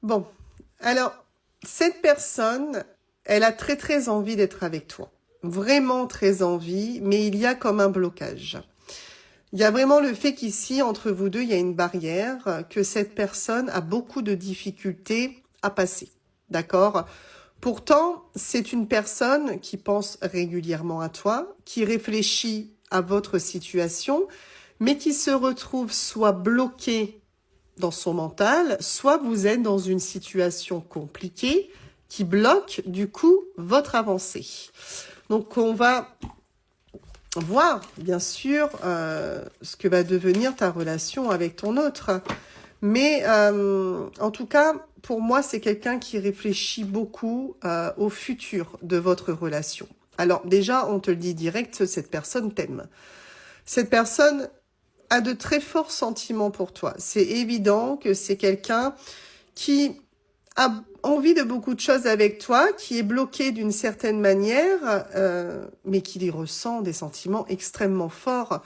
Bon, alors, cette personne, elle a très très envie d'être avec toi. Vraiment très envie, mais il y a comme un blocage. Il y a vraiment le fait qu'ici, entre vous deux, il y a une barrière, que cette personne a beaucoup de difficultés à passer. D'accord? Pourtant, c'est une personne qui pense régulièrement à toi, qui réfléchit à votre situation, mais qui se retrouve soit bloquée dans son mental, soit vous êtes dans une situation compliquée qui bloque du coup votre avancée. Donc on va voir bien sûr ce que va devenir ta relation avec ton autre. Mais en tout cas, pour moi, c'est quelqu'un qui réfléchit beaucoup au futur de votre relation. Alors déjà, on te le dit direct, cette personne t'aime. Cette personne a de très forts sentiments pour toi. C'est évident que c'est quelqu'un qui a envie de beaucoup de choses avec toi, qui est bloqué d'une certaine manière, mais qui y ressent des sentiments extrêmement forts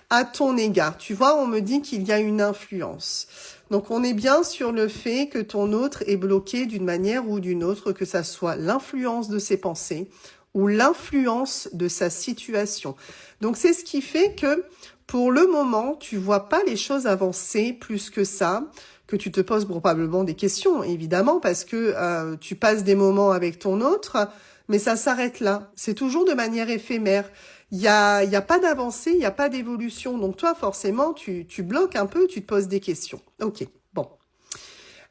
à ton égard. Tu vois, on me dit qu'il y a une influence. Donc on est bien sur le fait que ton autre est bloqué d'une manière ou d'une autre, que ça soit l'influence de ses pensées ou l'influence de sa situation. Donc c'est ce qui fait que pour le moment, tu vois pas les choses avancer plus que ça, que tu te poses probablement des questions, évidemment, parce que tu passes des moments avec ton autre, mais ça s'arrête là. C'est toujours de manière éphémère. Il y a pas d'avancée, il n'y a pas d'évolution. Donc toi, forcément, tu bloques un peu, tu te poses des questions. Ok, bon.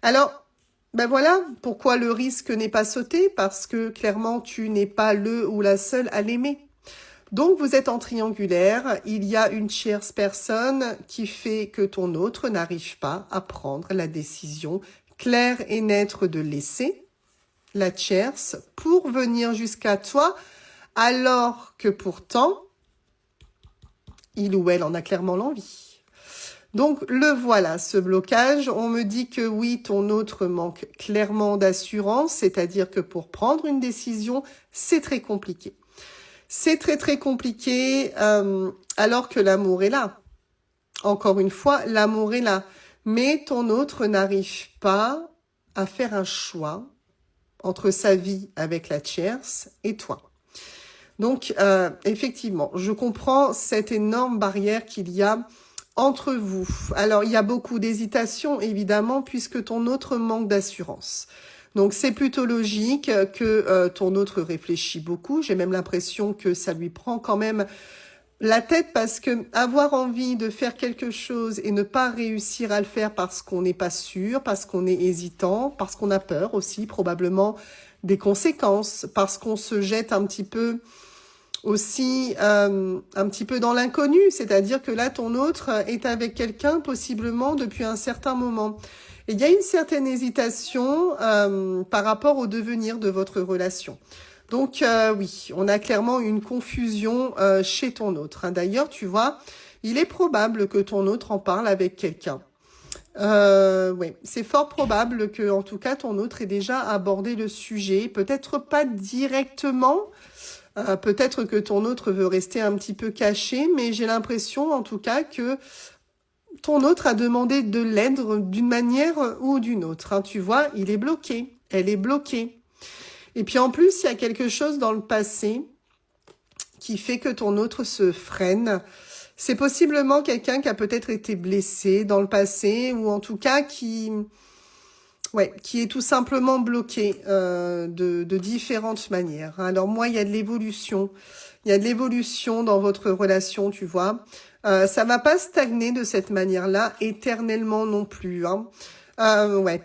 Alors, ben voilà pourquoi le risque n'est pas sauté, parce que clairement, tu n'es pas le ou la seule à l'aimer. Donc, vous êtes en triangulaire, il y a une tierce personne qui fait que ton autre n'arrive pas à prendre la décision claire et nette de laisser la tierce pour venir jusqu'à toi, alors que pourtant, il ou elle en a clairement l'envie. Donc, le voilà, ce blocage. On me dit que oui, ton autre manque clairement d'assurance, c'est-à-dire que pour prendre une décision, c'est très compliqué. C'est très très compliqué alors que l'amour est là. Encore une fois, l'amour est là. Mais ton autre n'arrive pas à faire un choix entre sa vie avec la tierce et toi. Donc, effectivement, je comprends cette énorme barrière qu'il y a entre vous. Alors, il y a beaucoup d'hésitation, évidemment, puisque ton autre manque d'assurance. Donc, c'est plutôt logique que ton autre réfléchit beaucoup. J'ai même l'impression que ça lui prend quand même la tête, parce que avoir envie de faire quelque chose et ne pas réussir à le faire parce qu'on n'est pas sûr, parce qu'on est hésitant, parce qu'on a peur aussi, probablement, des conséquences, parce qu'on se jette un petit peu aussi un petit peu dans l'inconnu, c'est-à-dire que là, ton autre est avec quelqu'un possiblement depuis un certain moment. Et il y a une certaine hésitation par rapport au devenir de votre relation. Donc oui, on a clairement une confusion chez ton autre. Hein. D'ailleurs, tu vois, il est probable que ton autre en parle avec quelqu'un. Oui, c'est fort probable que, en tout cas, ton autre ait déjà abordé le sujet. Peut-être pas directement, peut-être que ton autre veut rester un petit peu caché, mais j'ai l'impression, en tout cas, que ton autre a demandé de l'aide d'une manière ou d'une autre. Hein. Tu vois, il est bloqué, elle est bloquée. Et puis en plus, il y a quelque chose dans le passé qui fait que ton autre se freine. C'est possiblement quelqu'un qui a peut-être été blessé dans le passé, ou en tout cas qui est tout simplement bloqué de différentes manières. Alors moi, il y a de l'évolution. Il y a de l'évolution dans votre relation, tu vois. Ça va pas stagner de cette manière-là éternellement non plus. Hein.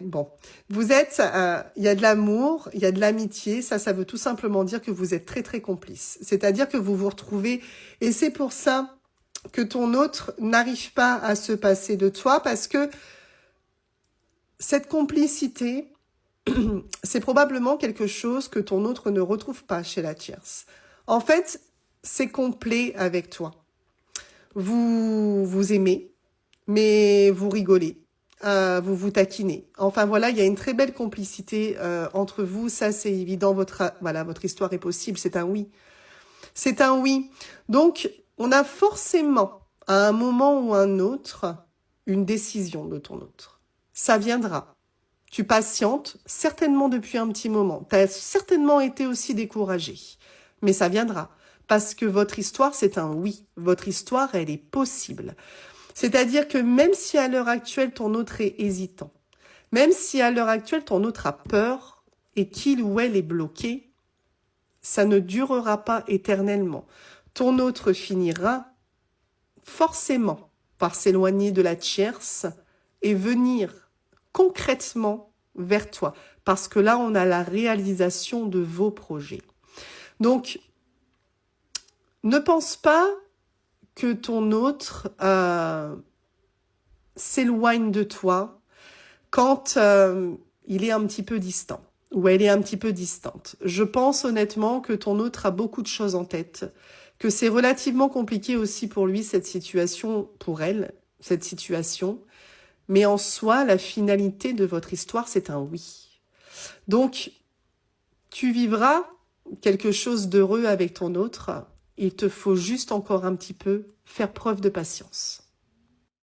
Bon. Vous êtes, il y a de l'amour, il y a de l'amitié. Ça veut tout simplement dire que vous êtes très très complices. C'est-à-dire que vous vous retrouvez, et c'est pour ça que ton autre n'arrive pas à se passer de toi, parce que cette complicité, c'est probablement quelque chose que ton autre ne retrouve pas chez la tierce. En fait, c'est complet avec toi. Vous vous aimez, mais vous rigolez, vous vous taquinez. Enfin voilà, il y a une très belle complicité entre vous. Ça, c'est évident. Votre histoire est possible. C'est un oui. C'est un oui. Donc, on a forcément, à un moment ou un autre, une décision de ton autre. Ça viendra. Tu patientes, certainement depuis un petit moment. Tu as certainement été aussi découragé. Mais ça viendra. Parce que votre histoire, c'est un oui. Votre histoire, elle est possible. C'est-à-dire que même si à l'heure actuelle, ton autre est hésitant, même si à l'heure actuelle, ton autre a peur et qu'il ou elle est bloqué, ça ne durera pas éternellement. Ton autre finira forcément par s'éloigner de la tierce et venir concrètement vers toi. Parce que là, on a la réalisation de vos projets. Donc, ne pense pas que ton autre s'éloigne de toi quand il est un petit peu distant ou elle est un petit peu distante. Je pense honnêtement que ton autre a beaucoup de choses en tête, que c'est relativement compliqué aussi pour lui cette situation, pour elle, cette situation. Mais en soi, la finalité de votre histoire, c'est un oui. Donc, tu vivras quelque chose d'heureux avec ton autre. Il te faut juste encore un petit peu faire preuve de patience.